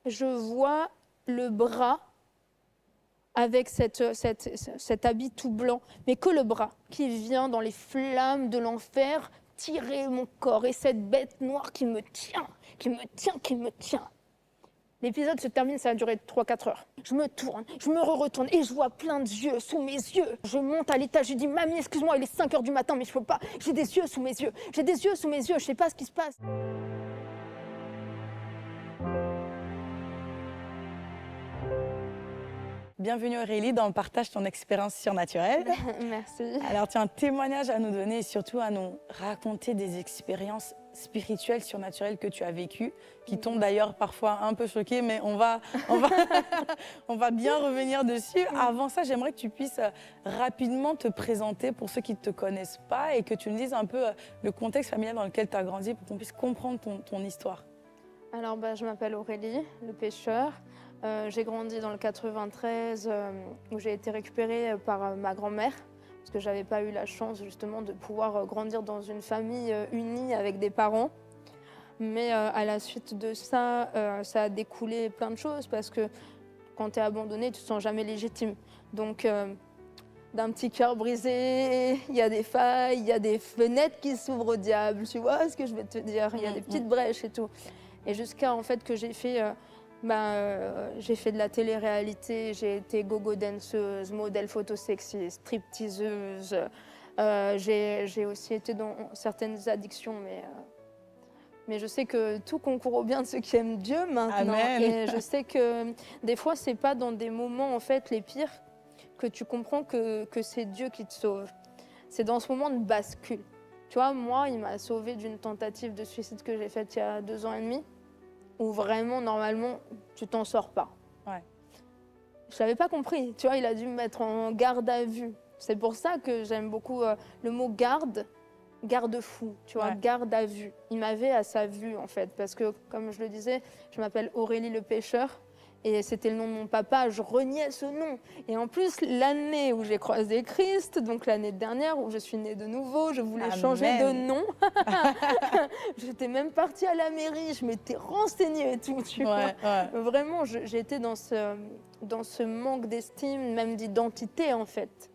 je vois le bras avec cet habit tout blanc, mais que le bras qui vient dans les flammes de l'enfer tirer mon corps et cette bête noire qui me tient, qui me tient, qui me tient. L'épisode se termine, ça a duré 3-4 heures. Je me tourne, je me retourne et je vois plein de yeux sous mes yeux. Je monte à l'étage, je dis « Mamie, excuse-moi, il est 5 heures du matin, mais je peux pas. J'ai des yeux sous mes yeux. J'ai des yeux sous mes yeux, je sais pas ce qui se passe. » Bienvenue Aurélie dans Partage ton expérience surnaturelle. Merci. Alors tu as un témoignage à nous donner et surtout à nous raconter des expériences spirituelles, surnaturelles que tu as vécues, qui t'ont d'ailleurs parfois un peu choquée, mais on va on va bien revenir dessus. Avant ça, j'aimerais que tu puisses rapidement te présenter pour ceux qui ne te connaissent pas et que tu nous dises un peu le contexte familial dans lequel tu as grandi pour qu'on puisse comprendre ton histoire. Alors, je m'appelle Aurélie, le pêcheur. J'ai grandi dans le 93 où j'ai été récupérée par ma grand-mère parce que je n'avais pas eu la chance justement de pouvoir grandir dans une famille unie avec des parents. Mais à la suite de ça, ça a découlé plein de choses parce que quand tu es abandonné, tu ne te sens jamais légitime. Donc, d'un petit cœur brisé, il y a des failles, il y a des fenêtres qui s'ouvrent au diable, tu vois ce que je veux te dire? Il y a des petites brèches et tout. Et jusqu'à en fait que j'ai fait de la télé-réalité, j'ai été gogo danseuse, modèle photo sexy, stripteaseuse. J'ai aussi été dans certaines addictions, mais je sais que tout concourt au bien de ceux qui aiment Dieu maintenant. Amen. Et je sais que des fois, c'est pas dans des moments en fait les pires que tu comprends que c'est Dieu qui te sauve. C'est dans ce moment de bascule. Tu vois, moi, il m'a sauvée d'une tentative de suicide que j'ai faite il y a 2 ans et demi, où vraiment, normalement, tu t'en sors pas. Ouais. Je l'avais pas compris. Tu vois, il a dû me mettre en garde à vue. C'est pour ça que j'aime beaucoup le mot garde, garde-fou, tu vois, Ouais. garde à vue. Il m'avait à sa vue, en fait, parce que, comme je le disais, je m'appelle Aurélie le pêcheur. Et c'était le nom de mon papa, je reniais ce nom. Et en plus, l'année où j'ai croisé Christ, donc l'année dernière où je suis née de nouveau, je voulais Amen. changer de nom. J'étais même partie à la mairie, je m'étais renseignée et tout, tu vois. Ouais. Vraiment, j'ai été dans ce manque d'estime, même d'identité en fait.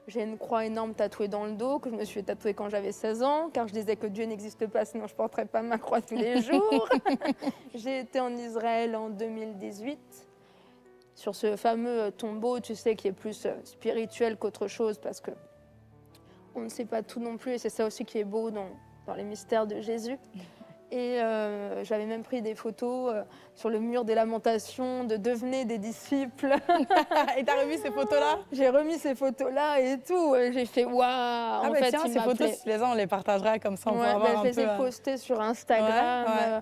J'ai une croix énorme tatouée dans le dos, que je me suis tatouée quand j'avais 16 ans, car je disais que Dieu n'existe pas, sinon je ne porterais pas ma croix tous les jours. J'ai été en Israël en 2018, sur ce fameux tombeau, tu sais, qui est plus spirituel qu'autre chose, parce que on ne sait pas tout non plus, et c'est ça aussi qui est beau dans les mystères de Jésus. Et j'avais même pris des photos sur le mur des lamentations de devenez des disciples. Et t'as revu ces photos-là? J'ai remis ces photos-là et tout. Et j'ai fait waouh. Ah bah tiens, ces photos, si tu les as, on les partagera comme ça, on pourra voir un peu. Je les ai postées sur Instagram. Ouais.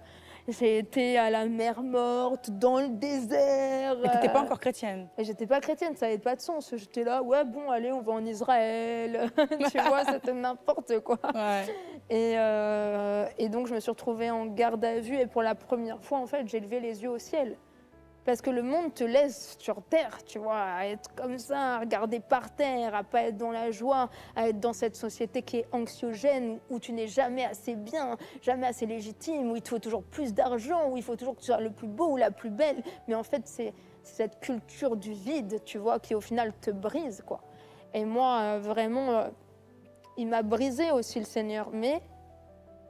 J'ai été à la mer Morte, dans le désert. Et t'étais pas encore chrétienne? Et j'étais pas chrétienne, ça n'avait pas de sens. J'étais là, ouais, bon, allez, on va en Israël. Tu vois, c'était n'importe quoi. Ouais. Et donc, je me suis retrouvée en garde à vue. Et pour la première fois, en fait, j'ai levé les yeux au ciel. Parce que le monde te laisse sur terre, tu vois, à être comme ça, à regarder par terre, à pas être dans la joie, à être dans cette société qui est anxiogène, où tu n'es jamais assez bien, jamais assez légitime, où il te faut toujours plus d'argent, où il faut toujours que tu sois le plus beau ou la plus belle. Mais en fait, c'est cette culture du vide, tu vois, qui au final te brise, quoi. Et moi, vraiment, il m'a brisé aussi, le Seigneur, mais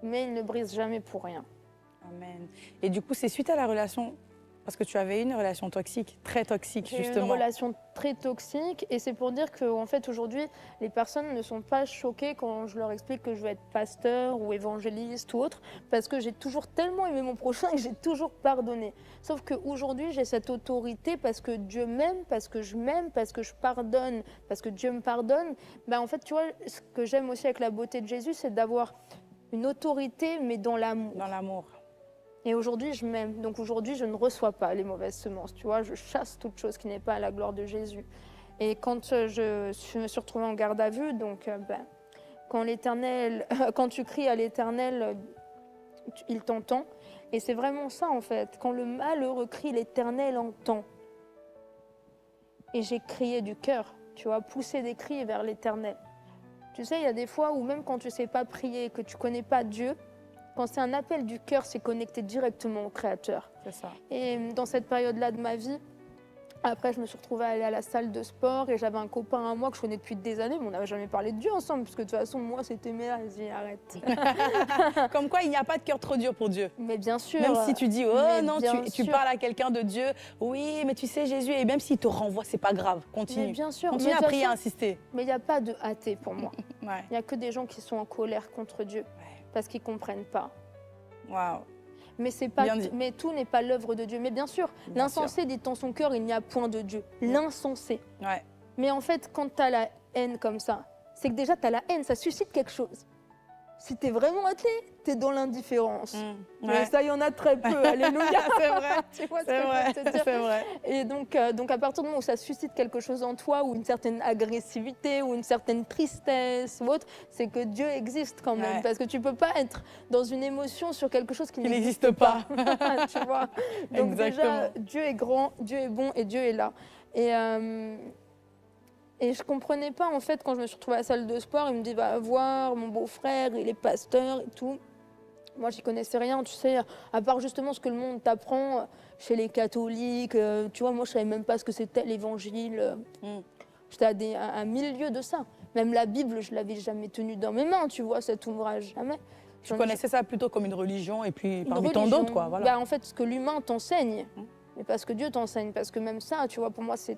il ne brise jamais pour rien. Amen. Et du coup, c'est suite à la relation, parce que tu avais une relation toxique, très toxique, J'ai eu justement. une relation très toxique et c'est pour dire qu'en fait aujourd'hui les personnes ne sont pas choquées quand je leur explique que je veux être pasteur ou évangéliste ou autre parce que j'ai toujours tellement aimé mon prochain et j'ai toujours pardonné. Sauf qu'aujourd'hui j'ai cette autorité parce que Dieu m'aime, parce que je m'aime, parce que je pardonne, parce que Dieu me pardonne. En fait tu vois, ce que j'aime aussi avec la beauté de Jésus, c'est d'avoir une autorité mais dans l'amour. Dans l'amour. Et aujourd'hui, je m'aime. Donc aujourd'hui, je ne reçois pas les mauvaises semences. Tu vois, je chasse toute chose qui n'est pas à la gloire de Jésus. Et quand je me suis retrouvée en garde à vue, donc quand tu cries à l'Éternel, il t'entend. Et c'est vraiment ça en fait. Quand le malheureux crie, l'Éternel entend. Et j'ai crié du cœur, tu vois, poussé des cris vers l'Éternel. Tu sais, il y a des fois où même quand tu ne sais pas prier, que tu ne connais pas Dieu, Quand c'est un appel du cœur, c'est connecté directement au Créateur. C'est ça. Et dans cette période-là de ma vie, après, je me suis retrouvée à aller à la salle de sport et j'avais un copain à moi que je connais depuis des années, mais on n'avait jamais parlé de Dieu ensemble, parce que de toute façon, moi, c'était merde, vas-y, arrête. Comme quoi, il n'y a pas de cœur trop dur pour Dieu. Mais bien sûr. Même si tu dis, oh mais non, bien tu sûr. parles à quelqu'un de Dieu, oui, mais tu sais, Jésus, et même s'il te renvoie, c'est pas grave, continue. Mais bien sûr. Continue Mais de à toute prier, à façon, insister. Mais il n'y a pas de athée pour moi. Ouais. Il n'y a que des gens qui sont en colère contre Dieu, parce qu'ils ne comprennent pas. Waouh. Mais, c'est pas, Bien dit. mais tout n'est pas l'œuvre de Dieu. Mais bien sûr, Bien l'insensé dit dans son cœur, il n'y a point de Dieu. L'insensé. Ouais. Mais en fait, quand tu as la haine comme ça, c'est que déjà, tu as la haine, ça suscite quelque chose. Si tu es vraiment athée, tu es dans l'indifférence. Ouais. Mais ça, il y en a très peu, alléluia. C'est vrai, Tu vois ce c'est que vrai, je veux te dire. c'est vrai. Et donc, à partir du moment où ça suscite quelque chose en toi, ou une certaine agressivité, ou une certaine tristesse, ou autre, c'est que Dieu existe quand même. Ouais. Parce que tu peux pas être dans une émotion sur quelque chose qui Il n'existe n'existe pas. tu vois. Donc déjà, Exactement. Dieu est grand, Dieu est bon et Dieu est là. Et je comprenais pas, en fait, quand je me suis retrouvée à la salle de sport, il me dit, va voir, mon beau-frère, il est pasteur et tout. Moi, j'y connaissais rien, tu sais, à part justement ce que le monde t'apprend chez les catholiques. Tu vois, moi, je savais même pas ce que c'était l'évangile. J'étais à milieu de ça. Même la Bible, je l'avais jamais tenue dans mes mains, tu vois, cet ouvrage, jamais. Tu connaissais ça plutôt comme une religion et puis Une parmi tant religion. d'autres, quoi. Voilà. Bah, en fait, ce que l'humain t'enseigne. Mais parce que Dieu t'enseigne, parce que même ça, tu vois, pour moi, c'est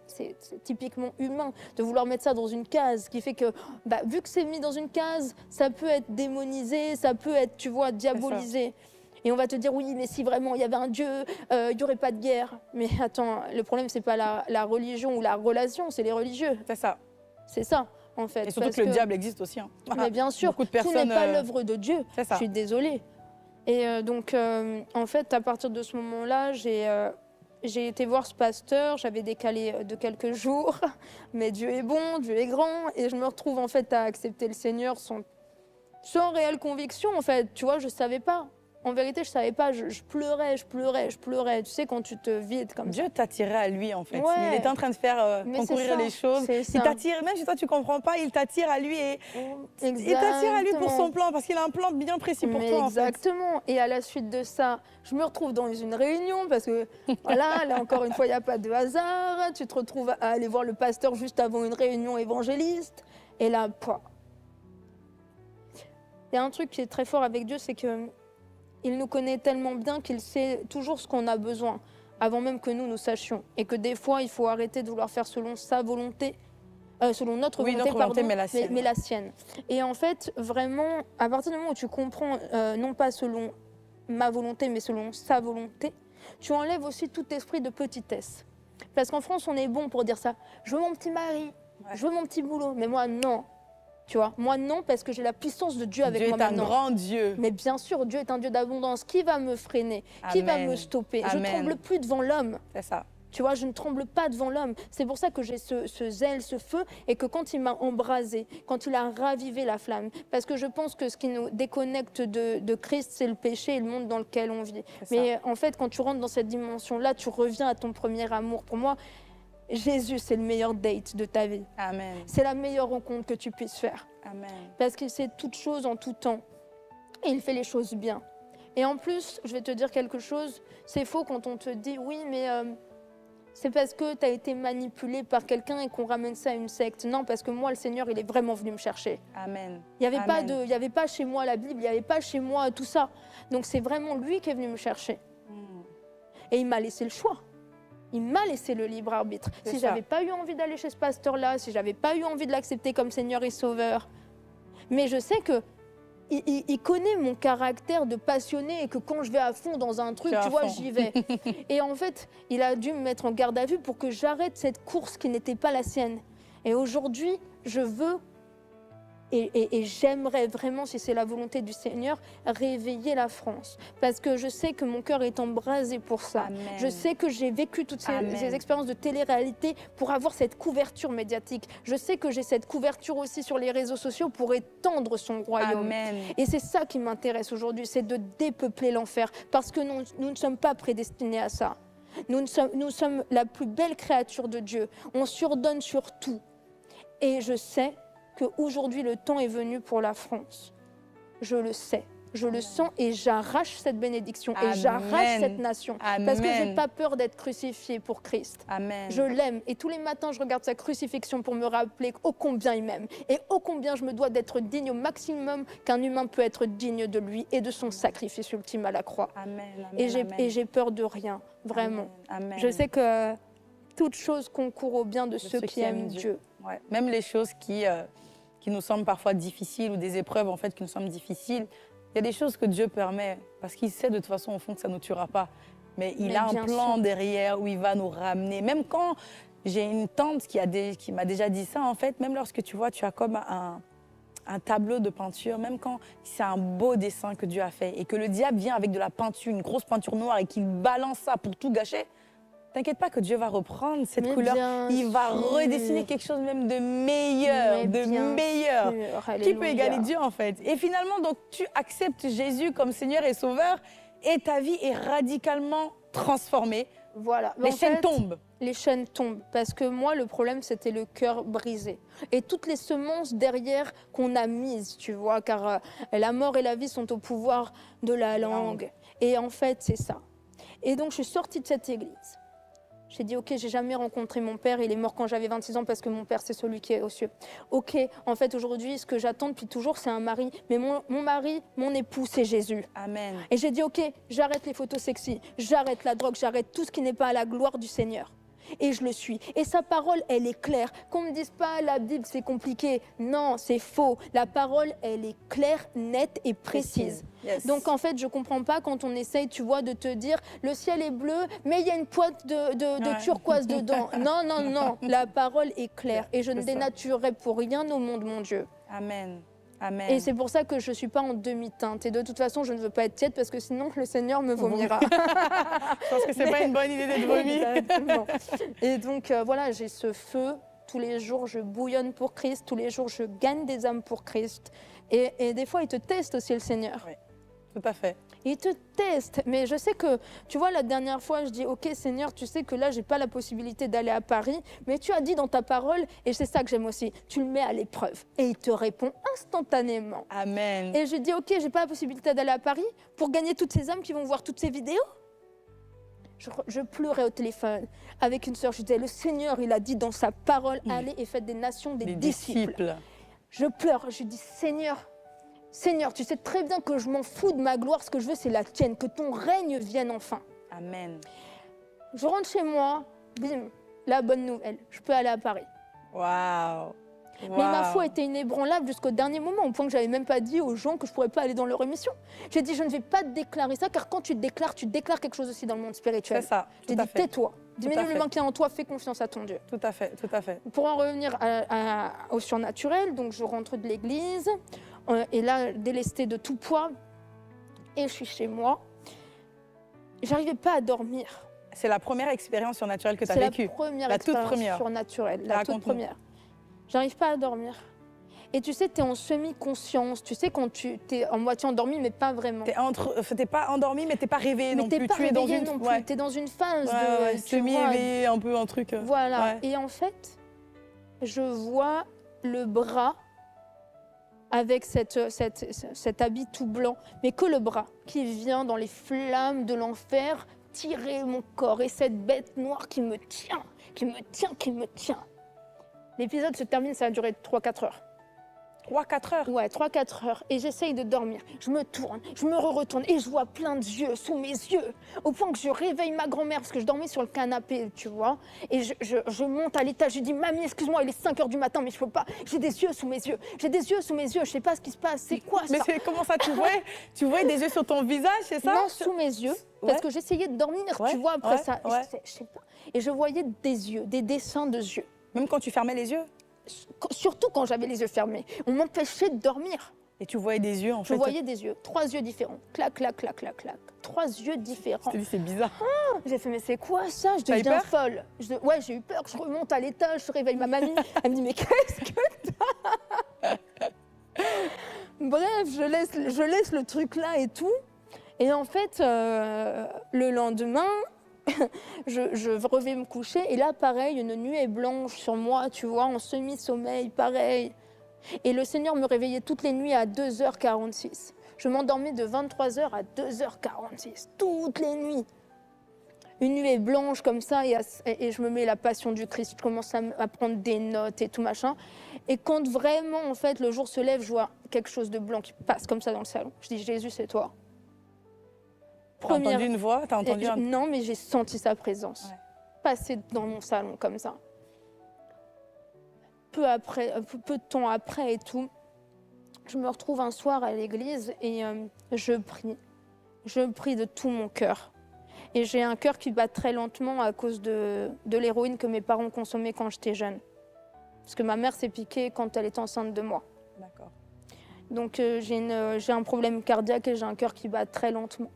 typiquement humain de vouloir mettre ça dans une case, qui fait que, bah, vu que c'est mis dans une case, ça peut être démonisé, ça peut être, tu vois, diabolisé. Et on va te dire, oui, mais si vraiment il y avait un Dieu, il n'y aurait pas de guerre. Mais attends, le problème, c'est pas la religion ou la relation, c'est les religieux. C'est ça. C'est ça, en fait. Et surtout que le diable existe aussi. Hein. Mais bien sûr, Beaucoup de tout personnes, n'est pas l'œuvre de Dieu. c'est ça. Je suis désolée. Et donc, en fait, à partir de ce moment-là, j'ai été voir ce pasteur, j'avais décalé de quelques jours, mais Dieu est bon, Dieu est grand, et je me retrouve en fait à accepter le Seigneur sans réelle conviction, en fait. Tu vois, je savais pas. En vérité, je savais pas. Je pleurais. Tu sais, quand tu te vides comme ça. Dieu t'attirait à lui, en fait. Ouais. Il était en train de faire Mais concourir c'est ça, les choses. c'est Il ça. t'attire, même si toi tu comprends pas, il t'attire à lui et il t'attire à lui pour son plan, parce qu'il a un plan bien précis pour Mais toi, en fait. exactement. Et à la suite de ça, je me retrouve dans une réunion parce que, voilà, là encore une fois, il n'y a pas de hasard. Tu te retrouves à aller voir le pasteur juste avant une réunion évangéliste. Et là, pouah. Il y a un truc qui est très fort avec Dieu, c'est qu'il nous connaît tellement bien qu'il sait toujours ce qu'on a besoin, avant même que nous sachions. Et que des fois, il faut arrêter de vouloir faire selon sa volonté, selon notre Oui, volonté, notre volonté, pardon, mais la sienne. mais la sienne. Et en fait, vraiment, à partir du moment où tu comprends, non pas selon ma volonté, mais selon sa volonté, tu enlèves aussi tout esprit de petitesse. Parce qu'en France, on est bon pour dire ça. Je veux mon petit mari, je veux mon petit boulot. Mais moi, non. Tu vois, moi, non, parce que j'ai la puissance de Dieu avec Dieu moi est un maintenant. grand Dieu. Mais bien sûr, Dieu est un Dieu d'abondance. Qui va me freiner? Qui va Amen. me stopper? Je ne Amen. tremble plus devant l'homme. C'est ça. Tu vois, je ne tremble pas devant l'homme. C'est pour ça que j'ai ce zèle, ce feu, et que quand il m'a embrasé, quand il a ravivé la flamme, parce que je pense que ce qui nous déconnecte de Christ, c'est le péché et le monde dans lequel on vit. Mais en fait, quand tu rentres dans cette dimension-là, tu reviens à ton premier amour. Pour moi, Jésus, c'est le meilleur date de ta vie. Amen. C'est la meilleure rencontre que tu puisses faire. Amen. Parce qu'il sait toutes choses en tout temps. Et il fait les choses bien. Et en plus, je vais te dire quelque chose, c'est faux quand on te dit, oui, mais c'est parce que tu as été manipulé par quelqu'un et qu'on ramène ça à une secte. Non, parce que moi, le Seigneur, il est vraiment venu me chercher. Amen. Il n'y avait pas chez moi la Bible, il n'y avait pas chez moi tout ça. Donc c'est vraiment lui qui est venu me chercher. Et il m'a laissé le choix. Il m'a laissé le libre arbitre. Si j'avais pas eu envie d'aller chez ce pasteur-là, si j'avais pas eu envie de l'accepter comme Seigneur et Sauveur, mais je sais que il connaît mon caractère de passionné et que quand je vais à fond dans un truc, tu vois, j'y vais. Et en fait, il a dû me mettre en garde à vue pour que j'arrête cette course qui n'était pas la sienne. Et aujourd'hui, je veux et j'aimerais vraiment, si c'est la volonté du Seigneur, réveiller la France. Parce que je sais que mon cœur est embrasé pour ça. Amen. Je sais que j'ai vécu toutes ces expériences de télé-réalité pour avoir cette couverture médiatique. Je sais que j'ai cette couverture aussi sur les réseaux sociaux pour étendre son royaume. Amen. Et c'est ça qui m'intéresse aujourd'hui, c'est de dépeupler l'enfer. Parce que nous ne sommes pas prédestinés à ça. Nous sommes la plus belle créature de Dieu. On surdonne sur tout. Et je sais qu'aujourd'hui, le temps est venu pour la France. Je le sais. Je le sens et j'arrache cette bénédiction et Amen. j'arrache cette nation. Parce que je Amen. n'ai pas peur d'être crucifiée pour Christ. Amen. Je l'aime et tous les matins, je regarde sa crucifixion pour me rappeler ô combien il m'aime et ô combien je me dois d'être digne au maximum qu'un humain peut être digne de lui et de son sacrifice ultime à la croix. Amen. Et j'ai peur de rien, vraiment. Amen. Amen. Je sais que toute chose concourt au bien de ceux qui aiment Dieu. Ouais. Même les choses qui nous semblent parfois difficiles ou des épreuves en fait qui nous semblent difficiles, il y a des choses que Dieu permet parce qu'il sait de toute façon au fond que ça ne nous tuera pas. Mais il a un plan derrière où il va nous ramener. Même quand j'ai une tante qui m'a déjà dit ça en fait, même lorsque tu vois, tu as comme un tableau de peinture, même quand c'est un beau dessin que Dieu a fait et que le diable vient avec de la peinture, une grosse peinture noire et qu'il balance ça pour tout gâcher, t'inquiète pas que Dieu va reprendre cette couleur. Il va redessiner quelque chose même de meilleur, Qui peut égaler Dieu en fait. Et finalement, donc, tu acceptes Jésus comme Seigneur et Sauveur et ta vie est radicalement transformée. Voilà. Les chaînes tombent. Les chaînes tombent parce que moi, le problème, c'était le cœur brisé. Et toutes les semences derrière qu'on a mises, tu vois, car la mort et la vie sont au pouvoir de la langue. Et en fait, c'est ça. Et donc, je suis sortie de cette église. J'ai dit, ok, j'ai jamais rencontré mon père, il est mort quand j'avais 26 ans parce que mon père, c'est celui qui est aux cieux. Ok, en fait, aujourd'hui, ce que j'attends depuis toujours, c'est un mari. Mais mon mari, mon époux, c'est Jésus. Amen. Et j'ai dit, ok, j'arrête les photos sexy, j'arrête la drogue, j'arrête tout ce qui n'est pas à la gloire du Seigneur. Et je le suis. Et sa parole, elle est claire. Qu'on ne me dise pas, la Bible, c'est compliqué. Non, c'est faux. La parole, elle est claire, nette et précise. Yes. Donc, en fait, je ne comprends pas quand on essaye, tu vois, de te dire, le ciel est bleu, mais il y a une pointe de turquoise dedans. Non, non, non. La parole est claire. Et je ne dénaturerai pour rien au monde, mon Dieu. Amen. Amen. Et c'est pour ça que je ne suis pas en demi-teinte. Et de toute façon, je ne veux pas être tiède parce que sinon, le Seigneur me vomira. Je pense que ce n'est pas une bonne idée d'être vomi. Exactement. Et donc, voilà, j'ai ce feu. Tous les jours, je bouillonne pour Christ. Tous les jours, je gagne des âmes pour Christ. Et des fois, il te teste aussi, le Seigneur. Oui, tout à fait. Il te teste. Mais je sais que, tu vois, la dernière fois, je dis, OK, Seigneur, tu sais que là, je n'ai pas la possibilité d'aller à Paris. Mais tu as dit dans ta parole, et c'est ça que j'aime aussi, tu le mets à l'épreuve. Et il te répond instantanément. Amen. Et je dis, OK, je n'ai pas la possibilité d'aller à Paris pour gagner toutes ces âmes qui vont voir toutes ces vidéos. Je pleurais au téléphone avec une sœur. Je disais, le Seigneur, il a dit dans sa parole, allez et faites des nations des disciples. Je pleure. Je dis, Seigneur, tu sais très bien que je m'en fous de ma gloire. Ce que je veux, c'est la tienne. Que ton règne vienne enfin. Amen. Je rentre chez moi. Bim, la bonne nouvelle. Je peux aller à Paris. Waouh. Mais ma foi était inébranlable jusqu'au dernier moment, au point que je n'avais même pas dit aux gens que je ne pourrais pas aller dans leur émission. J'ai dit, je ne vais pas déclarer ça, car quand tu déclares quelque chose aussi dans le monde spirituel. C'est ça. J'ai dit, tais-toi. Diminue le manque qui est en toi, fais confiance à ton Dieu. Tout à fait, tout à fait. Pour en revenir au surnaturel, donc je rentre de l'église, et là, délestée de tout poids, et je suis chez moi. J'arrivais pas à dormir. C'est la première expérience surnaturelle que tu as vécue. C'est la première expérience surnaturelle, la toute première. J'arrive pas à dormir. Et tu sais, tu es en semi-conscience. Tu sais, quand tu es en moitié endormi, mais pas vraiment. T'es pas endormi, mais t'es pas réveillé non plus. Tu es dans une, t'es dans une phase de semi-éveillé, un peu un truc. Voilà. Ouais. Et en fait, je vois le bras avec cet habit tout blanc, mais que le bras qui vient dans les flammes de l'enfer tirer mon corps. Et cette bête noire qui me tient, qui me tient, qui me tient. L'épisode se termine, ça a duré 3-4 heures. 3-4 heures? Ouais, 3-4 heures. Et j'essaye de dormir. Je me tourne, je me retourne et je vois plein de yeux sous mes yeux. Au point que je réveille ma grand-mère parce que je dormais sur le canapé, tu vois. Et je monte à l'étage, je dis, mamie, excuse-moi, il est 5 heures du matin, mais je peux pas. J'ai des yeux sous mes yeux. J'ai des yeux sous mes yeux, je sais pas ce qui se passe. C'est quoi ça? Mais comment ça, tu vois des yeux sur ton visage, c'est ça? Non, sous mes yeux. Parce que j'essayais de dormir, tu vois, après ça. Ouais. Je sais pas. Et je voyais des yeux, des dessins de yeux. Même quand tu fermais les yeux? Surtout quand j'avais les yeux fermés. On m'empêchait de dormir. Et tu voyais des yeux, en fait? Je voyais des yeux. 3 yeux différents. Clac, clac, clac, clac, clac. 3 yeux différents. Je te dis, c'est bizarre. J'ai fait, mais c'est quoi ça? Je deviens folle. Ouais, j'ai eu peur. Je remonte à l'étage, je réveille ma mamie. Elle me dit, mais qu'est-ce que t'as? Bref, je laisse le truc là et tout. Et en fait, le lendemain, je revais me coucher et là, pareil, une nuée blanche sur moi, tu vois, en semi-sommeil, pareil. Et le Seigneur me réveillait toutes les nuits à 2h46. Je m'endormais de 23h à 2h46, toutes les nuits. Une nuée blanche comme ça, et je me mets la passion du Christ. Je commence à prendre des notes et tout machin. Et quand vraiment, en fait, le jour se lève, je vois quelque chose de blanc qui passe comme ça dans le salon. Je dis, Jésus, c'est toi. T'as entendu une voix? T'as entendu Non, mais j'ai senti sa présence. Ouais. Passer dans mon salon comme ça. Peu de temps après et tout, je me retrouve un soir à l'église et je prie. Je prie de tout mon cœur. Et j'ai un cœur qui bat très lentement à cause de l'héroïne que mes parents consommaient quand j'étais jeune. Parce que ma mère s'est piquée quand elle était enceinte de moi. D'accord. Donc j'ai un problème cardiaque et j'ai un cœur qui bat très lentement.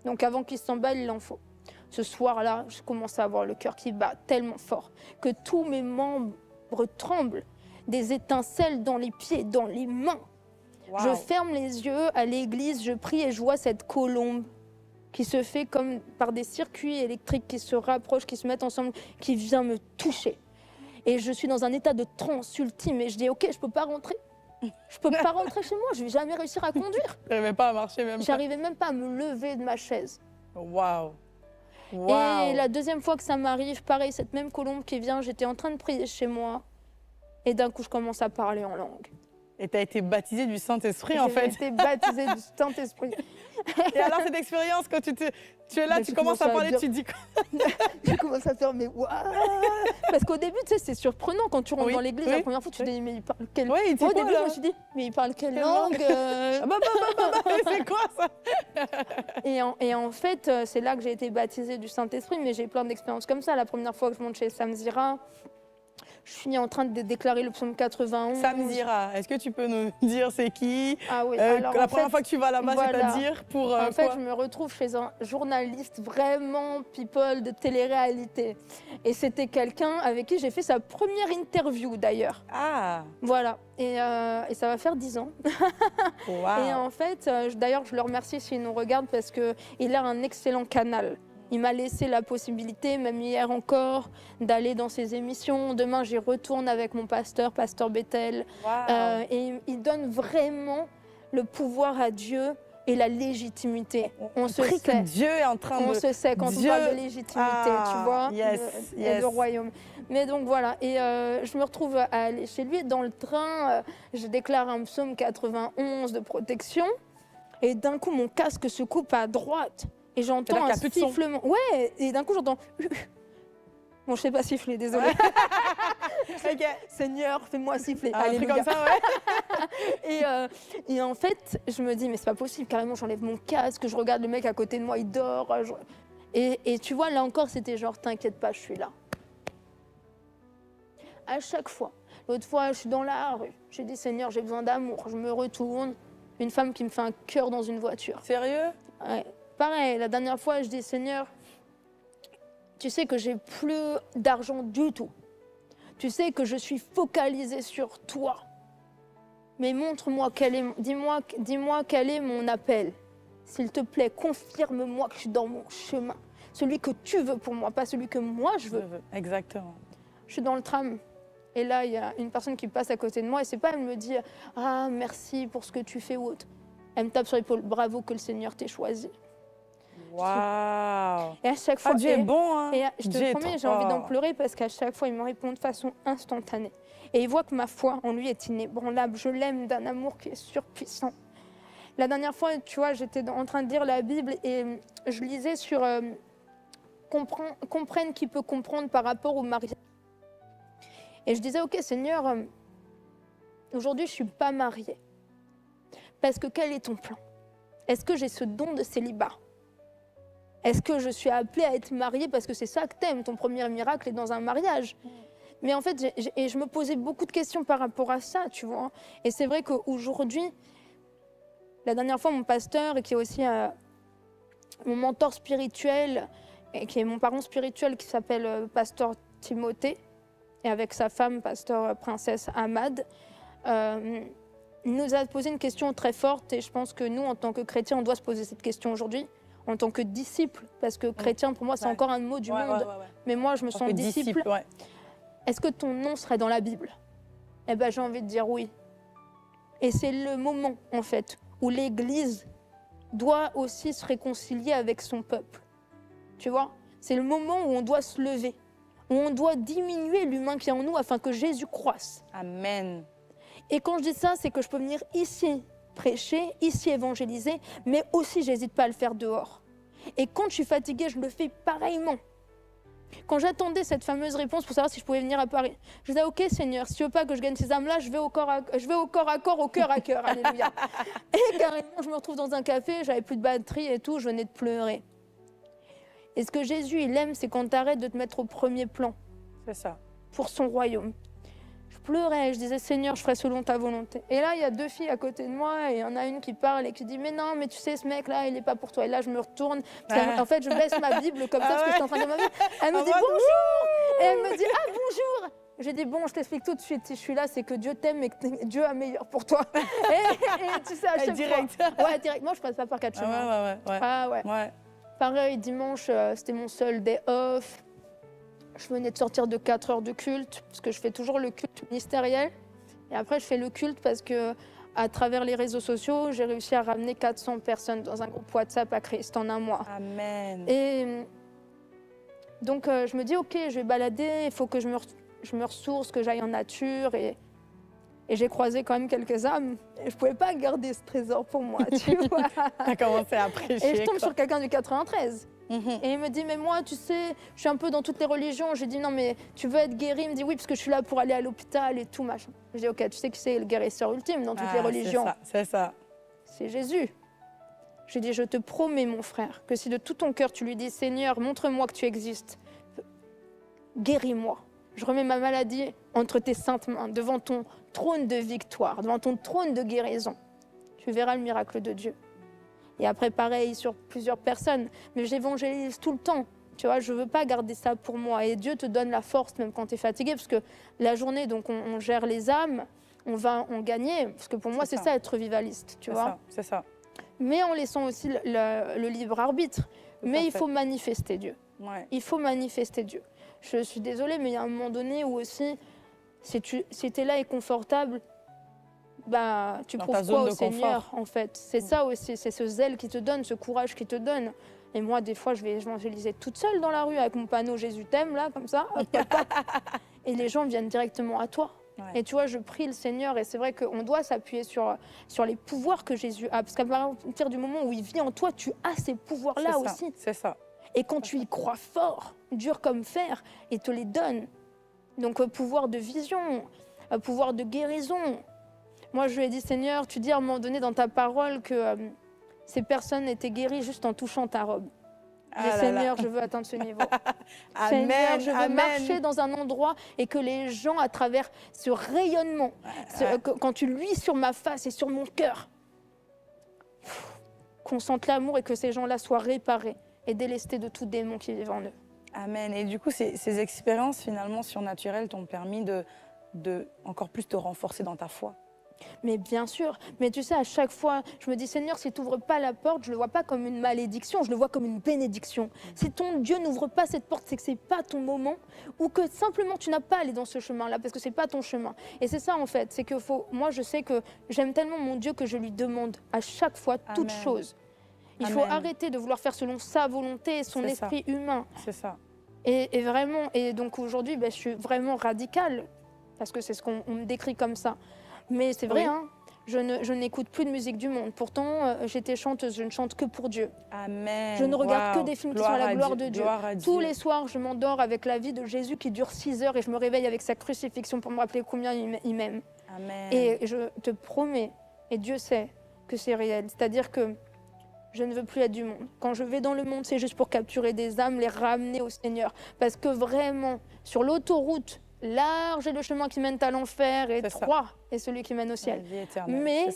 Donc avant qu'il s'emballe, il en faut. Ce soir-là, je commence à avoir le cœur qui bat tellement fort que tous mes membres tremblent, des étincelles dans les pieds, dans les mains. Wow. Je ferme les yeux à l'église, je prie et je vois cette colombe qui se fait comme par des circuits électriques qui se rapprochent, qui se mettent ensemble, qui vient me toucher. Et je suis dans un état de transe ultime et je dis ok, je peux pas rentrer. Je peux pas rentrer chez moi, je vais jamais réussir à conduire. J'arrivais pas à marcher même. J'arrivais même pas à me lever de ma chaise. Waouh. Et la deuxième fois que ça m'arrive, pareil, cette même colombe qui vient, j'étais en train de prier chez moi et d'un coup je commence à parler en langue. Et tu as été baptisée du Saint-Esprit en fait. J'ai été baptisée du Saint-Esprit. Et alors cette expérience, quand tu es là, tu commences à parler, tu te dis quoi? Tu commences à faire mais waouh. Parce qu'au début, tu sais, c'est surprenant quand tu rentres dans l'église la première fois, tu te dis mais il parle quelle langue? Oui, Au début, je me suis dit mais il parle quelle langue C'est quoi ça? Et en fait, c'est là que j'ai été baptisée du Saint-Esprit, mais j'ai plein d'expériences comme ça. La première fois que je monte chez Samzira, je suis en train de déclarer le psaume 91. Samzira, est-ce que tu peux nous dire c'est qui? Ah oui, alors la première fois que tu vas là-bas, voilà. c'est-à-dire pour en fait, quoi? je me retrouve chez un journaliste vraiment people de télé-réalité. Et c'était quelqu'un avec qui j'ai fait sa première interview d'ailleurs. Ah. Voilà, et ça va faire 10 ans. Wow. Et en fait, d'ailleurs, je le remercie s'il nous regarde parce qu'il a un excellent canal. Il m'a laissé la possibilité, même hier encore, d'aller dans ses émissions. Demain, j'y retourne avec mon pasteur Bethel. Wow. Et il donne vraiment le pouvoir à Dieu et la légitimité. On se prie sait. que Dieu est en train On de... se sait quand on parle de légitimité, tu vois, et de royaume. Mais donc voilà, et je me retrouve à aller chez lui. Dans le train, je déclare un psaume 91 de protection. Et d'un coup, mon casque se coupe à droite. Et j'entends un sifflement. Ouais, et d'un coup, j'entends... Bon, je sais pas siffler, désolée. Ouais. Okay. Seigneur, fais-moi siffler. Ah, un truc comme ça, ouais. et en fait, je me dis, mais c'est pas possible, carrément, j'enlève mon casque, je regarde le mec à côté de moi, il dort. Et tu vois, là encore, c'était genre, t'inquiète pas, je suis là. À chaque fois. L'autre fois, je suis dans la rue, j'ai dit, Seigneur, j'ai besoin d'amour. Je me retourne, une femme qui me fait un cœur dans une voiture. Sérieux? Ouais. Pareil, la dernière fois, je dis, Seigneur, tu sais que j'ai plus d'argent du tout. Tu sais que je suis focalisée sur toi. Mais montre-moi dis-moi quel est mon appel. S'il te plaît, confirme-moi que je suis dans mon chemin. Celui que tu veux pour moi, pas celui que moi je veux. Exactement. Je suis dans le tram. Et là, il y a une personne qui passe à côté de moi. Et c'est pas elle me dit « Ah, merci pour ce que tu fais » ou autre. Elle me tape sur l'épaule « Bravo que le Seigneur t'ait choisi ». Waouh! Et à chaque fois, Dieu est bon, hein? Et je te promets, j'ai envie d'en pleurer parce qu'à chaque fois, il me répond de façon instantanée. Et il voit que ma foi en lui est inébranlable. Je l'aime d'un amour qui est surpuissant. La dernière fois, tu vois, j'étais en train de lire la Bible et je lisais sur comprenne qui peut comprendre par rapport au mariage. Et je disais, ok Seigneur, aujourd'hui je ne suis pas mariée. Parce que quel est ton plan? Est-ce que j'ai ce don de célibat? Est-ce que je suis appelée à être mariée parce que c'est ça que t'aimes, ton premier miracle est dans un mariage? Mais en fait, je me posais beaucoup de questions par rapport à ça, tu vois. Et c'est vrai qu'aujourd'hui, la dernière fois, mon pasteur, et qui est aussi mon mentor spirituel, et qui est mon parent spirituel, qui s'appelle pasteur Timothée, et avec sa femme, pasteur princesse Ahmad, nous a posé une question très forte. Et je pense que nous, en tant que chrétiens, on doit se poser cette question aujourd'hui. En tant que disciple, parce que chrétien, pour moi, c'est encore un mot du monde. Mais moi, je me sens disciple. Est-ce que ton nom serait dans la Bible? Eh bien, j'ai envie de dire oui. Et c'est le moment, en fait, où l'Église doit aussi se réconcilier avec son peuple. Tu vois? C'est le moment où on doit se lever, où on doit diminuer l'humain qui est en nous afin que Jésus croisse. Amen. Et quand je dis ça, c'est que je peux venir ici prêcher, ici évangéliser, mais aussi j'hésite pas à le faire dehors. Et quand je suis fatiguée, je le fais pareillement. Quand j'attendais cette fameuse réponse pour savoir si je pouvais venir à Paris, je disais, ok Seigneur, si tu veux pas que je gagne ces âmes-là, je vais au corps à corps, au cœur à cœur, alléluia. Et carrément, je me retrouve dans un café, j'avais plus de batterie et tout, je venais de pleurer. Et ce que Jésus, il aime, c'est quand tu arrêtes de te mettre au premier plan. C'est ça. Pour son royaume. Je pleurais, je disais, Seigneur, je ferai selon ta volonté. Et là, il y a 2 filles à côté de moi, et il y en a une qui parle et qui dit, mais non, mais tu sais, ce mec-là, il n'est pas pour toi. Et là, je me retourne, en fait, je baisse ma Bible comme ça, parce que je suis en train de ma Bible. Elle me dit, bonjour. Et elle me dit, ah, bonjour. J'ai dit, bon, je t'explique tout de suite, si je suis là, c'est que Dieu t'aime et que Dieu a meilleur pour toi. Et tu sais, à chaque direct. fois. Ouais, direct. Moi, je passe pas par 4 chemins. Ah ouais. Pareil, dimanche, c'était mon seul day off. Je venais de sortir de 4 heures de culte, parce que je fais toujours le culte ministériel. Et après, je fais le culte parce que, à travers les réseaux sociaux, j'ai réussi à ramener 400 personnes dans un groupe WhatsApp à Christ en un mois. Amen. Et donc, je me dis, ok, je vais balader, il faut que je me ressource, que j'aille en nature. Et j'ai croisé quand même quelques âmes. Et je ne pouvais pas garder ce trésor pour moi, tu vois. T'as commencé à prêcher. Et je tombe sur quelqu'un du 93. Et il me dit, mais moi, tu sais, je suis un peu dans toutes les religions. J'ai dit, non, mais tu veux être guéri? Il me dit, oui, parce que je suis là pour aller à l'hôpital et tout, machin. J'ai dit, ok, tu sais qui c'est le guérisseur ultime dans toutes les religions? C'est ça. C'est Jésus. J'ai dit, je te promets, mon frère, que si de tout ton cœur tu lui dis, Seigneur, montre-moi que tu existes, guéris-moi. Je remets ma maladie entre tes saintes mains, devant ton trône de victoire, devant ton trône de guérison. Tu verras le miracle de Dieu. Et après, pareil, sur plusieurs personnes. Mais j'évangélise tout le temps. Tu vois, je ne veux pas garder ça pour moi. Et Dieu te donne la force, même quand tu es fatigué, parce que la journée, donc on gère les âmes, on va en gagner. Parce que pour moi, c'est ça, être vivaliste, tu vois. C'est ça. Mais en laissant aussi le libre arbitre. Mais il faut manifester Dieu. Ouais. Il faut manifester Dieu. Je suis désolée, mais il y a un moment donné où aussi, si tu es là et confortable, bah, tu prouves quoi au Seigneur, en fait. C'est ça aussi, c'est ce zèle qui te donne, ce courage qui te donne. Et moi, des fois, je vais évangéliser toute seule dans la rue avec mon panneau « Jésus t'aime », là, comme ça. Hop, hop, hop. Et les gens viennent directement à toi. Ouais. Et tu vois, je prie le Seigneur, et c'est vrai qu'on doit s'appuyer sur les pouvoirs que Jésus a. Parce qu'à partir du moment où il vit en toi, tu as ces pouvoirs-là aussi. C'est ça. Et quand tu y crois fort, dur comme fer, il te les donne. Donc, pouvoir de vision, pouvoir de guérison. Moi, je lui ai dit, Seigneur, tu dis à un moment donné dans ta parole que ces personnes étaient guéries juste en touchant ta robe. Seigneur, je veux atteindre ce niveau. Seigneur, je veux marcher dans un endroit et que les gens, à travers ce rayonnement, quand tu luis sur ma face et sur mon cœur, qu'on sente l'amour et que ces gens-là soient réparés et délestés de tout démon qui vit en eux. Amen. Et du coup, ces expériences finalement surnaturelles t'ont permis de encore plus te renforcer dans ta foi. Mais bien sûr, mais tu sais, à chaque fois, je me dis, Seigneur, si tu n'ouvres pas la porte, je ne le vois pas comme une malédiction, je le vois comme une bénédiction. Si ton Dieu n'ouvre pas cette porte, c'est que ce n'est pas ton moment, ou que simplement tu n'as pas à aller dans ce chemin-là, parce que ce n'est pas ton chemin. Et c'est ça, en fait, c'est que moi, je sais que j'aime tellement mon Dieu que je lui demande à chaque fois toute chose. Il faut arrêter de vouloir faire selon sa volonté et son esprit humain. C'est ça. Et vraiment, et donc aujourd'hui, je suis vraiment radicale, parce que c'est ce qu'on me décrit comme ça. Mais c'est vrai, hein, je n'écoute plus de musique du monde. Pourtant, j'étais chanteuse, je ne chante que pour Dieu. Amen. Je ne regarde que des films qui sont à la gloire de Dieu. Tous les Dieu. soirs, je m'endors avec la vie de Jésus qui dure 6 heures et je me réveille avec sa crucifixion pour me rappeler combien il m'aime. Amen. Et je te promets, et Dieu sait que c'est réel, c'est-à-dire que je ne veux plus être du monde. Quand je vais dans le monde, c'est juste pour capturer des âmes, les ramener au Seigneur. Parce que vraiment, sur l'autoroute, large est le chemin qui mène à l'enfer et étroit est celui qui mène au ciel. Mais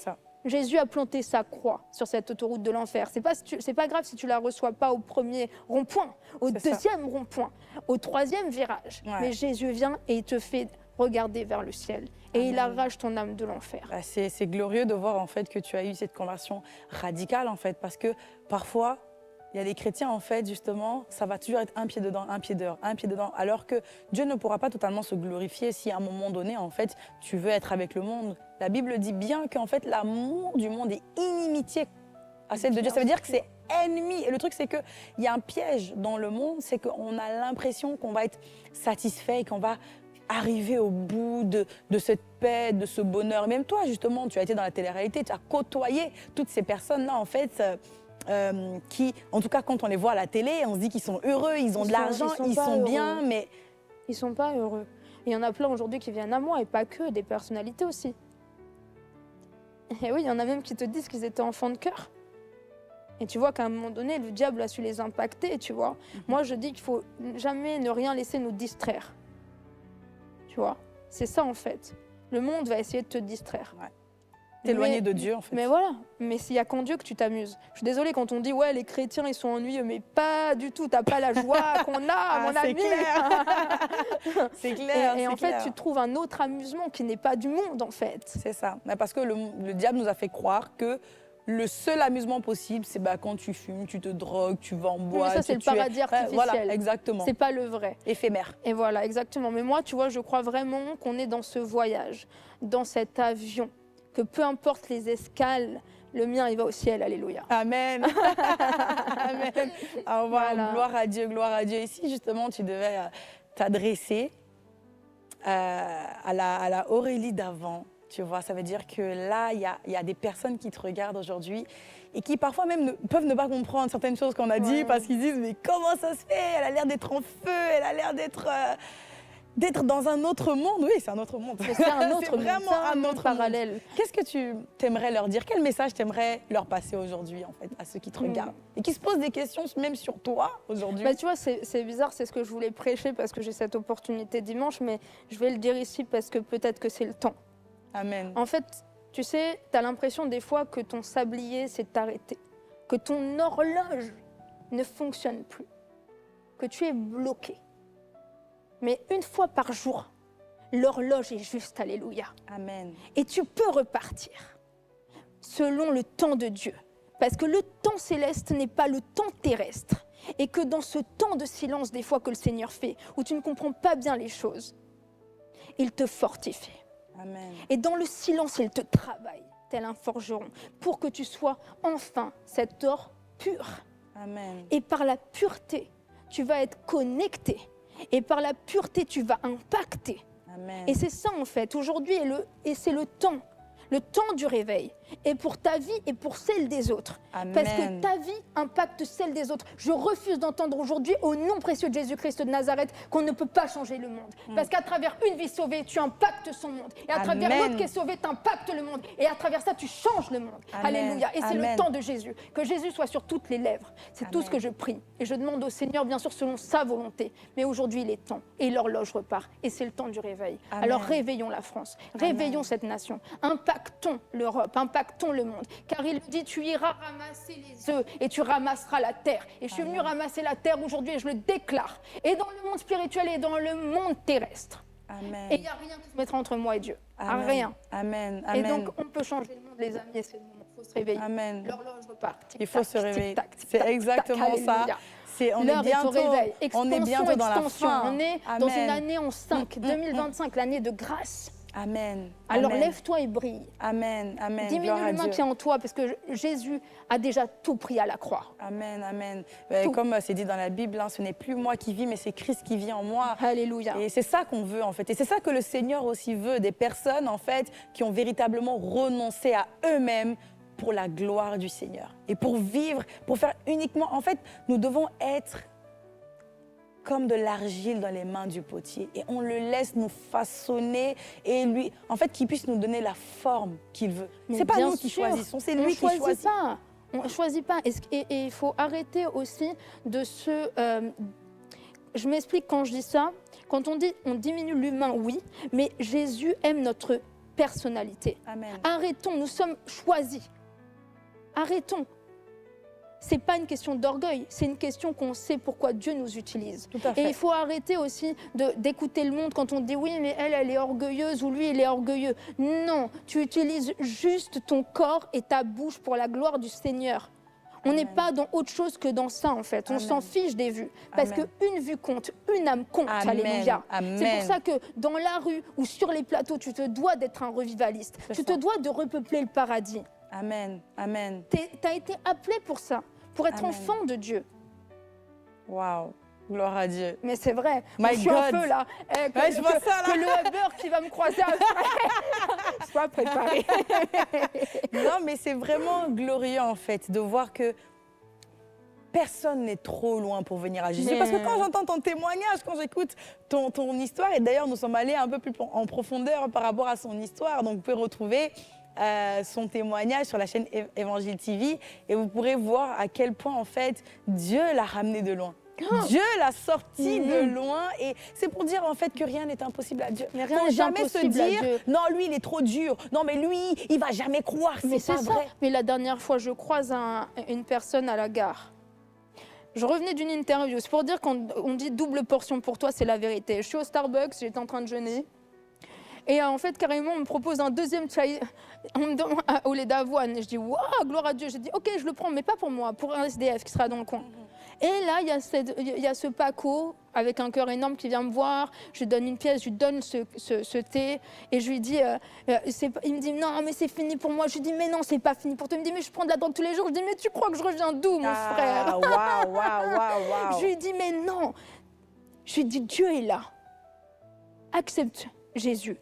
Jésus a planté sa croix sur cette autoroute de l'enfer. C'est pas grave si tu la reçois pas au premier rond-point, au deuxième rond-point, au troisième virage. Ouais. Mais Jésus vient et il te fait regarder vers le ciel. Et il arrache ton âme de l'enfer. Bah c'est glorieux de voir en fait que tu as eu cette conversion radicale en fait, parce que parfois il y a des chrétiens, en fait, justement, ça va toujours être un pied dedans, un pied dehors, un pied dedans, alors que Dieu ne pourra pas totalement se glorifier si à un moment donné, en fait, tu veux être avec le monde. la Bible dit bien qu'en fait, l'amour du monde est inimitié à celle de Dieu. Ça veut dire que c'est ennemi. Et le truc, c'est qu'il y a un piège dans le monde, c'est qu'on a l'impression qu'on va être satisfait et qu'on va arriver au bout de cette paix, de ce bonheur. Même toi, justement, tu as été dans la télé-réalité, tu as côtoyé toutes ces personnes-là, en fait, qui, en tout cas, quand on les voit à la télé, on se dit qu'ils sont heureux, ils ont de l'argent, ils sont bien, mais... Ils sont pas heureux. Il y en a plein aujourd'hui qui viennent à moi, et pas que, des personnalités aussi. Et oui, il y en a même qui te disent qu'ils étaient enfants de cœur. Et tu vois qu'à un moment donné, le diable a su les impacter, tu vois. Moi, je dis qu'il faut jamais ne rien laisser nous distraire. Tu vois, c'est ça en fait. Le monde va essayer de te distraire. Ouais. T'éloigner de Dieu en fait. Mais voilà, mais s'il n'y a qu'en Dieu que tu t'amuses. Je suis désolée quand on dit ouais les chrétiens ils sont ennuyeux, mais pas du tout, t'as pas la joie qu'on a, mon ami. C'est clair. Et en fait tu trouves un autre amusement qui n'est pas du monde en fait. C'est ça, parce que le diable nous a fait croire que le seul amusement possible, c'est quand tu fumes, tu te drogues, tu vas en boîte. Mais ça, c'est le paradis artificiel. Voilà, exactement. C'est pas le vrai. Éphémère. Et voilà, exactement. Mais moi, tu vois, je crois vraiment qu'on est dans ce voyage, dans cet avion, que peu importe les escales, le mien, il va au ciel, alléluia. Amen. Amen. Alors, voilà. Gloire à Dieu, gloire à Dieu. Ici, justement, tu devais t'adresser à la Aurélie d'avant. Tu vois, ça veut dire que là, il y a des personnes qui te regardent aujourd'hui et qui parfois même peuvent ne pas comprendre certaines choses qu'on a dit parce qu'ils disent « mais comment ça se fait? Elle a l'air d'être en feu, elle a l'air d'être dans un autre monde. » Oui, c'est un autre monde. C'est un autre monde, vraiment un autre parallèle. Monde. Qu'est-ce que tu aimerais leur dire? Quel message tu aimerais leur passer aujourd'hui, en fait, à ceux qui te regardent et qui se posent des questions même sur toi aujourd'hui? Tu vois, c'est bizarre, c'est ce que je voulais prêcher parce que j'ai cette opportunité dimanche, mais je vais le dire ici parce que peut-être que c'est le temps. Amen. En fait, tu sais, tu as l'impression des fois que ton sablier s'est arrêté, que ton horloge ne fonctionne plus, que tu es bloqué. Mais une fois par jour, l'horloge est juste, alléluia. Amen. Et tu peux repartir selon le temps de Dieu. Parce que le temps céleste n'est pas le temps terrestre. Et que dans ce temps de silence, des fois que le Seigneur fait, où tu ne comprends pas bien les choses, il te fortifie. Amen. Et dans le silence, il te travaille, tel un forgeron, pour que tu sois enfin cet or pur. Amen. Et par la pureté, tu vas être connecté. Et par la pureté, tu vas impacter. Amen. Et c'est ça en fait, aujourd'hui, et c'est le temps du réveil. Et pour ta vie et pour celle des autres. Amen. Parce que ta vie impacte celle des autres. Je refuse d'entendre aujourd'hui, au nom précieux de Jésus-Christ de Nazareth, qu'on ne peut pas changer le monde. Parce qu'à travers une vie sauvée, tu impactes son monde. Et à travers l'autre qui est sauvé, tu impactes le monde. Et à travers ça, tu changes le monde. Amen. Alléluia. Et c'est Amen. le temps de Jésus. Que Jésus soit sur toutes les lèvres. C'est tout ce que je prie. Et je demande au Seigneur, bien sûr, selon sa volonté. Mais aujourd'hui, il est temps. Et l'horloge repart. Et c'est le temps du réveil. Amen. Alors réveillons la France. Réveillons cette nation. Impactons l'Europe. Impactons le monde. Car il dit, tu iras ramasser les œufs et tu ramasseras la terre. Et je suis venue ramasser la terre aujourd'hui et je le déclare. Et dans le monde spirituel et dans le monde terrestre. Amen. Et il n'y a rien qui se mettra entre moi et Dieu. Amen. Rien. Amen. Et Amen. donc, on peut changer le monde, les amis, et c'est le moment. Il faut se réveiller. Amen. L'horloge repart. Il faut se réveiller. C'est exactement ça. On est bientôt dans la fin. On est dans une année en 5, 2025, l'année de grâce. Amen. Alors Amen. lève-toi et brille. Amen. Amen. Diminue l'humain qui est en toi parce que Jésus a déjà tout pris à la croix. Amen. Amen. Comme c'est dit dans la Bible, ce n'est plus moi qui vis, mais c'est Christ qui vit en moi. Alléluia. Et c'est ça qu'on veut en fait. Et c'est ça que le Seigneur aussi veut, des personnes en fait qui ont véritablement renoncé à eux-mêmes pour la gloire du Seigneur. Et pour vivre, pour faire uniquement, en fait, nous devons être comme de l'argile dans les mains du potier. Et on le laisse nous façonner et lui, en fait, qu'il puisse nous donner la forme qu'il veut. C'est pas nous qui choisissons, c'est lui qui choisit. On ne choisit pas. Et il faut arrêter aussi de se... je m'explique quand je dis ça. Quand on dit on diminue l'humain, oui, mais Jésus aime notre personnalité. Amen. Arrêtons, nous sommes choisis. Arrêtons. Ce n'est pas une question d'orgueil, c'est une question qu'on sait pourquoi Dieu nous utilise. Tout à fait. Et il faut arrêter aussi d'écouter le monde quand on dit oui, mais elle est orgueilleuse ou lui, il est orgueilleux. Non, tu utilises juste ton corps et ta bouche pour la gloire du Seigneur. On n'est pas dans autre chose que dans ça, en fait. On s'en fiche des vues. Parce qu'une vue compte, une âme compte. Alléluia. C'est pour ça que dans la rue ou sur les plateaux, tu te dois d'être un revivaliste. Tu te dois de repeupler le paradis. Amen. Amen. Tu as été appelé pour ça, pour être enfant de Dieu. Waouh. Gloire à Dieu. Mais c'est vrai. My je suis God. un peu là. Je vois ça, là. Que le Uber qui va me croiser après. Sois préparé. Non, mais c'est vraiment glorieux, en fait, de voir que personne n'est trop loin pour venir à Jésus. Parce que quand j'entends ton témoignage, quand j'écoute ton histoire, et d'ailleurs, nous sommes allés un peu plus en profondeur par rapport à son histoire, donc vous pouvez retrouver son témoignage sur la chaîne Évangile TV et vous pourrez voir à quel point, en fait, Dieu l'a ramené de loin. Dieu l'a sorti de loin et c'est pour dire en fait que rien n'est impossible à Dieu. Mais rien Faut n'est jamais se impossible à dire Dieu. non, lui il est trop dur, non mais lui il va jamais croire, Mais c'est pas ça. vrai. Mais la dernière fois, je croise une personne à la gare. Je revenais d'une interview. C'est pour dire qu'on dit double portion pour toi, c'est la vérité. Je suis au Starbucks, j'étais en train de jeûner. Et en fait, carrément, on me propose un deuxième chai au lait d'avoine. Et je dis, waouh, gloire à Dieu. J'ai dit, ok, je le prends, mais pas pour moi, pour un SDF qui sera dans le coin. Et là, il y a ce Paco avec un cœur énorme qui vient me voir. Je lui donne une pièce, je lui donne ce thé. Et je lui dis, il me dit, non, mais c'est fini pour moi. Je lui dis, mais non, c'est pas fini pour toi. Il me dit, mais je prends de la drogue tous les jours. Je lui dis, mais tu crois que je reviens d'où, mon frère? Waouh. Je lui dis, mais non. Je lui dis, Dieu est là. Accepte Jésus.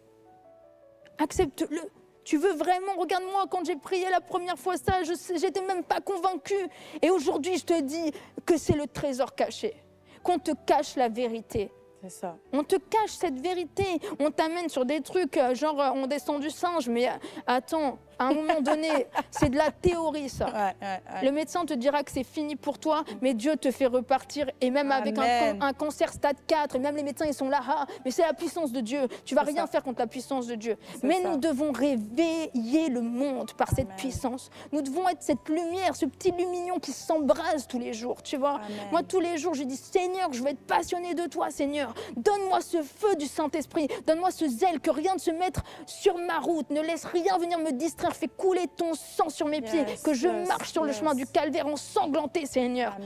Accepte-le. Tu veux vraiment, regarde-moi, quand j'ai prié la première fois ça, j'étais même pas convaincue. Et aujourd'hui, je te dis que c'est le trésor caché, qu'on te cache la vérité. C'est ça. On te cache cette vérité. On t'amène sur des trucs, genre on descend du singe. Mais attends, à un moment donné, c'est de la théorie, ça. Le médecin te dira que c'est fini pour toi, mais Dieu te fait repartir. Et même avec un cancer stade 4, et même les médecins, ils sont là. Ah, mais c'est la puissance de Dieu. Tu vas rien faire contre la puissance de Dieu. Mais nous devons réveiller le monde par cette puissance. Nous devons être cette lumière, ce petit lumignon qui s'embrase tous les jours, tu vois. Moi, tous les jours, je dis, Seigneur, je veux être passionné de toi, Seigneur. Donne-moi ce feu du Saint-Esprit. Donne-moi ce zèle, que rien ne se mette sur ma route. Ne laisse rien venir me distraire. Fais couler ton sang sur mes pieds. Que je marche sur le chemin du calvaire ensanglanté, Seigneur.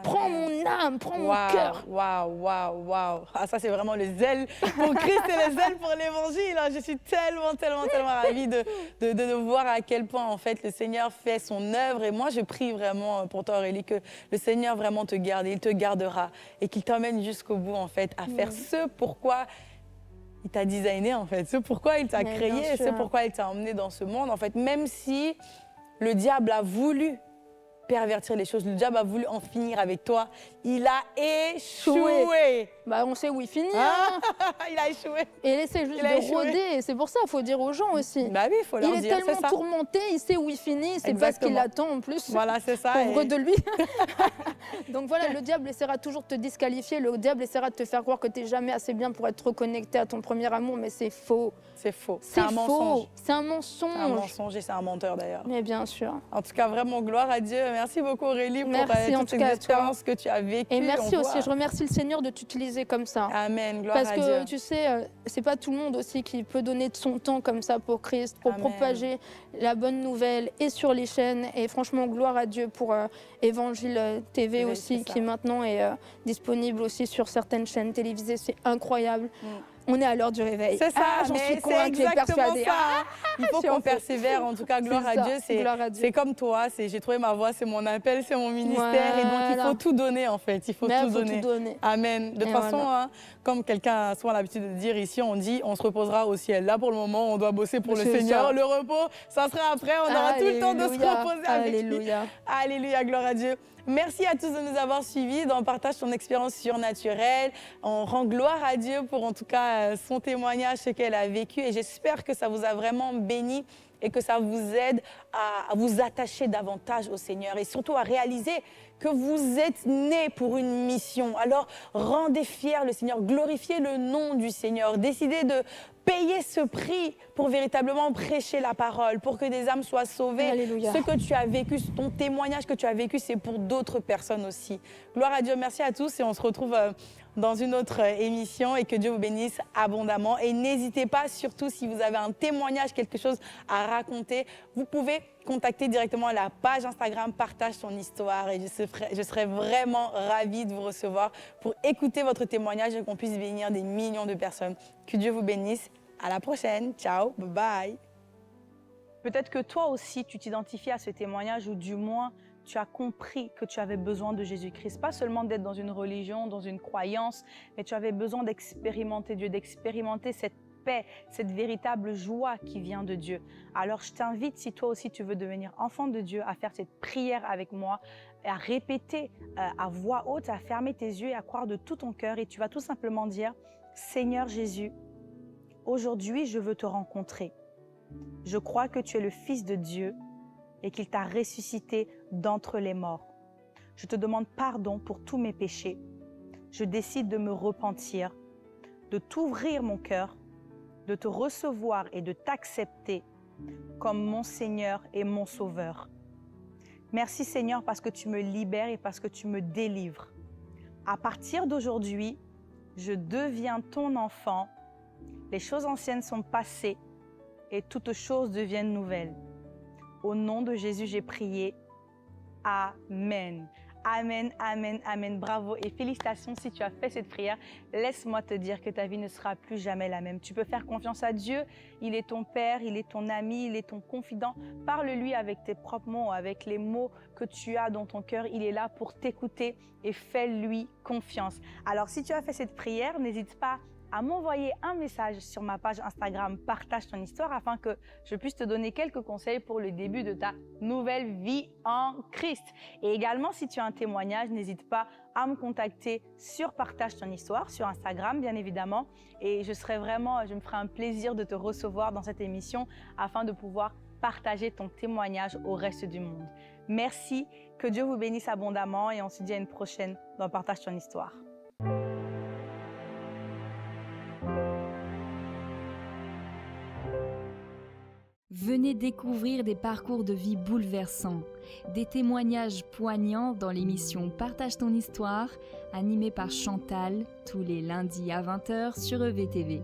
Prends mon âme, prends mon cœur. Waouh. Ah, ça, c'est vraiment le zèle pour Christ et le zèle pour l'Évangile. Je suis tellement ravie de voir à quel point, en fait, le Seigneur fait son œuvre. Et moi, je prie vraiment pour toi, Aurélie, que le Seigneur vraiment te garde. Il te gardera et qu'il t'emmène jusqu'au bout, en fait, à faire ce pourquoi il t'a designé, en fait, ce pourquoi il t'a créé, ce pourquoi il t'a emmené dans ce monde, en fait, même si le diable a voulu pervertir les choses, le diable a voulu en finir avec toi, il a échoué. Bah, on sait où il finit. Hein. Il a échoué. Et il essaie juste de rôder. C'est pour ça, il faut dire aux gens aussi. Bah oui, il faut leur dire. Il est tellement tourmenté, il sait où il finit, c'est pas ce qu'il attend en plus. Voilà, c'est ça. Pauvre de lui. Donc voilà, le diable essaiera toujours de te disqualifier, le diable essaiera de te faire croire que tu n'es jamais assez bien pour être reconnecté à ton premier amour, mais c'est faux. C'est faux. C'est un mensonge. C'est un mensonge. C'est un mensonge et c'est un menteur d'ailleurs. Mais bien sûr. En tout cas, vraiment gloire à Dieu. Merci beaucoup Aurélie pour toutes ces expériences que tu as vécues. Et merci aussi, je remercie le Seigneur de t'utiliser comme ça. Amen, gloire à Dieu. Parce que tu sais, c'est pas tout le monde aussi qui peut donner de son temps comme ça pour Christ, pour propager la bonne nouvelle et sur les chaînes. Et franchement, gloire à Dieu pour Évangile TV aussi, qui maintenant est disponible aussi sur certaines chaînes télévisées. C'est incroyable. On est à l'heure du réveil. C'est ça, j'en suis convaincue, persuadée. Il faut qu'on persévère. En tout cas, gloire à Dieu. C'est comme toi. J'ai trouvé ma voie, c'est mon appel, c'est mon ministère. Et donc, il faut tout donner, en fait. Il faut tout donner. Amen. De toute façon, comme quelqu'un a souvent l'habitude de dire ici, on dit on se reposera au ciel. Là, pour le moment, on doit bosser pour le Seigneur. Le repos, ça sera après. On aura tout le temps de se reposer avec lui. Alléluia, gloire à Dieu. Merci à tous de nous avoir suivis dans Partage ton expérience surnaturelle. On rend gloire à Dieu pour en tout cas son témoignage, ce qu'elle a vécu. Et j'espère que ça vous a vraiment béni et que ça vous aide à vous attacher davantage au Seigneur et surtout à réaliser que vous êtes nés pour une mission. Alors rendez fier le Seigneur, glorifiez le nom du Seigneur, décidez de payer ce prix pour véritablement prêcher la parole, pour que des âmes soient sauvées. Alléluia. Ce que tu as vécu, ton témoignage que tu as vécu, c'est pour d'autres personnes aussi. Gloire à Dieu, merci à tous et on se retrouve dans une autre émission et que Dieu vous bénisse abondamment. Et n'hésitez pas, surtout si vous avez un témoignage, quelque chose à raconter, vous pouvez contacter directement la page Instagram Partage ton histoire et je serai vraiment ravie de vous recevoir pour écouter votre témoignage et qu'on puisse bénir des millions de personnes. Que Dieu vous bénisse. À la prochaine. Ciao. Bye bye. Peut-être que toi aussi, tu t'identifies à ce témoignage ou du moins, tu as compris que tu avais besoin de Jésus-Christ. Pas seulement d'être dans une religion, dans une croyance, mais tu avais besoin d'expérimenter Dieu, d'expérimenter cette paix, cette véritable joie qui vient de Dieu. Alors je t'invite, si toi aussi tu veux devenir enfant de Dieu, à faire cette prière avec moi, à répéter à voix haute, à fermer tes yeux et à croire de tout ton cœur. Et tu vas tout simplement dire, Seigneur Jésus, aujourd'hui je veux te rencontrer. Je crois que tu es le Fils de Dieu et qu'il t'a ressuscité d'entre les morts. Je te demande pardon pour tous mes péchés. Je décide de me repentir, de t'ouvrir mon cœur, de te recevoir et de t'accepter comme mon Seigneur et mon Sauveur. Merci Seigneur parce que tu me libères et parce que tu me délivres. À partir d'aujourd'hui, je deviens ton enfant. Les choses anciennes sont passées et toutes choses deviennent nouvelles. Au nom de Jésus, j'ai prié. Amen. Amen, amen, amen. Bravo et félicitations si tu as fait cette prière. Laisse-moi te dire que ta vie ne sera plus jamais la même. Tu peux faire confiance à Dieu. Il est ton Père, il est ton ami, il est ton confident. Parle-lui avec tes propres mots, avec les mots que tu as dans ton cœur. Il est là pour t'écouter et fais-lui confiance. Alors, si tu as fait cette prière, n'hésite pas à m'envoyer un message sur ma page Instagram Partage ton histoire afin que je puisse te donner quelques conseils pour le début de ta nouvelle vie en Christ. Et également, si tu as un témoignage, n'hésite pas à me contacter sur Partage ton histoire, sur Instagram bien évidemment. Et je me ferai un plaisir de te recevoir dans cette émission afin de pouvoir partager ton témoignage au reste du monde. Merci, que Dieu vous bénisse abondamment et on se dit à une prochaine dans Partage ton histoire. Venez découvrir des parcours de vie bouleversants, des témoignages poignants dans l'émission Partage ton histoire, animée par Chantal, tous les lundis à 20h sur EVTV.